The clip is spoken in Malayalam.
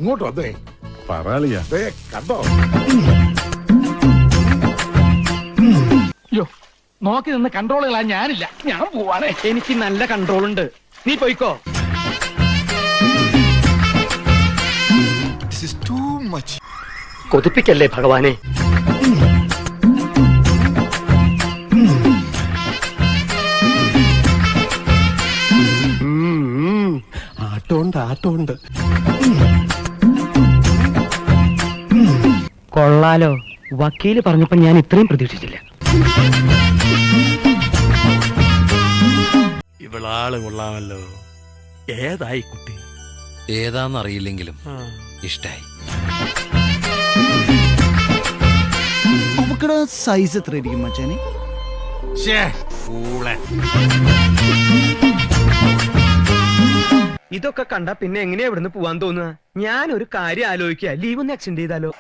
ഇങ്ങോട്ട് വന്നേ. പറയാ കണ്ടോ? നോക്കി നിന്ന് കൺട്രോൾ കളാൻ ഞാനില്ല. ഞാൻ പോവാണ്. എനിക്ക് നല്ല കൺട്രോൾ ഉണ്ട്. നീ പോയിക്കോ. കൊതിപ്പിക്കല്ലേ ഭഗവാനെ. ആട്ടോണ്ട് കൊള്ളാലോ. വക്കീല് പറഞ്ഞപ്പോ ഞാൻ ഇത്രയും പ്രതീക്ഷിച്ചില്ല. ഇവളാള് കൊള്ളാമല്ലോ. ഏതായി കുട്ടി? ഏതാന്നറിയില്ലെങ്കിലും ഇഷ്ടായി. അവക്കടെ സൈസ് എത്ര ആയിരിക്കും മച്ചാനെ? ഇതൊക്കെ കണ്ടാ പിന്നെ എങ്ങനെയാ ഇവിടുന്ന് പോവാൻ തോന്നുക? ഞാനൊരു കാര്യം ആലോചിക്കുക. ലീവ് ഒന്ന് എക്സ്റ്റെൻഡ് ചെയ്താലോ?